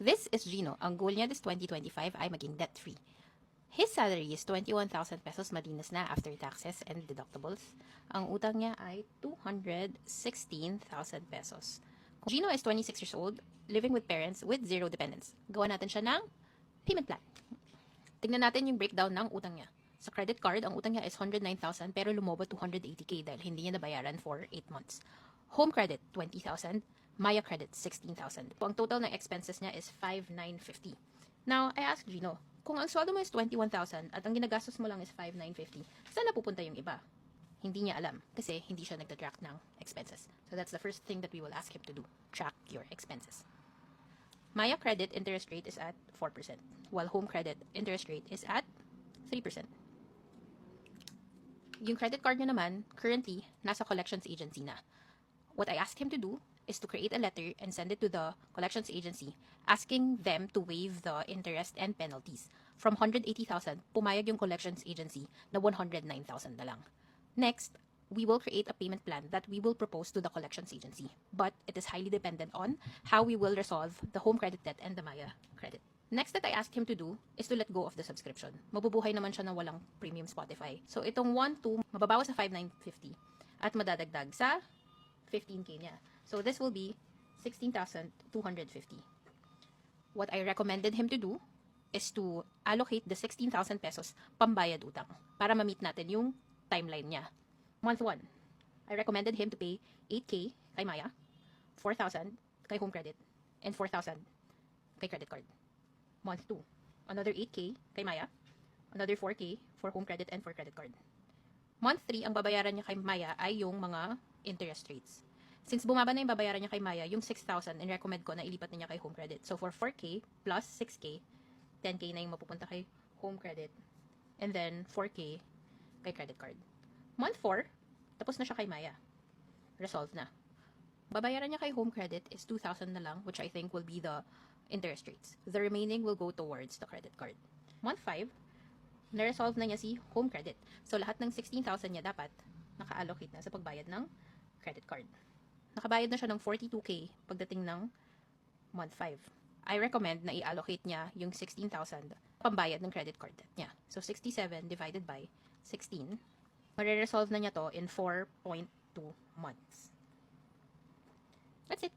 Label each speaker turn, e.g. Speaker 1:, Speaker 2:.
Speaker 1: This is Gino. Ang goal niya this 2025 ay maging debt-free. His salary is 21,000 pesos malinis na after taxes and deductibles. Ang utang niya ay 216,000 pesos. Gino is 26 years old, living with parents with zero dependents. Gawa natin siya ng payment plan. Tingnan natin yung breakdown ng utang niya. Sa credit card, ang utang niya is 109,000 pero lumobo 280k dahil hindi niya nabayaran for 8 months. Home credit, 20,000. Maya credit, 16,000. Ang total ng expenses niya is 5,950. Now, I asked Gino, kung ang sweldo mo is 21,000 at ang ginagastos mo lang is 5,950, saan napupunta yung iba? Hindi niya alam kasi hindi siya nagda-track ng expenses. So that's the first thing that we will ask him to do. Track your expenses. Maya credit interest rate is at 4%, while home credit interest rate is at 3%. Yung credit card niya naman, currently, nasa collections agency na. What I asked him to do is to create a letter and send it to the collections agency asking them to waive the interest and penalties. From 180,000, pumayag yung collections agency na 109,000 na lang. Next, we will create a payment plan that we will propose to the collections agency. But it is highly dependent on how we will resolve the home credit debt and the Maya credit. Next that I asked him to do is to let go of the subscription. Mabubuhay naman siya na walang premium Spotify. So itong 1,2 mababawas sa 5,950 at madadagdag sa 15k niya. So this will be 16,250. What I recommended him to do is to allocate the 16,000 pesos pambayad utang para ma-meet natin yung timeline niya. Month 1, I recommended him to pay 8k kay Maya, 4,000 kay home credit, and 4,000 kay credit card. Month 2, another 8k kay Maya, another 4k for home credit and for credit card. Month 3, ang babayaran niya kay Maya ay yung mga interest rates. Since bumaba na yung babayaran niya kay Maya, yung 6,000, in-recommend ko na ilipat niya kay home credit. So for 4k plus 6k, 10k na yung mapupunta kay home credit, and then 4k kay credit card. Month 4, tapos na siya kay Maya. Resolved na. Babayaran niya kay home credit is 2,000 na lang, which I think will be the interest rates. The remaining will go towards the credit card. Month 5, na-resolve na niya si home credit. So, lahat ng 16,000 niya dapat naka-allocate na sa pagbayad ng credit card. Nakabayad na siya ng 42k pagdating ng month 5. I recommend na i-allocate niya yung 16,000 pambayad ng credit card debt niya. So, 67 divided by 16. Mare-resolve na niya to in 4.2 months. That's it.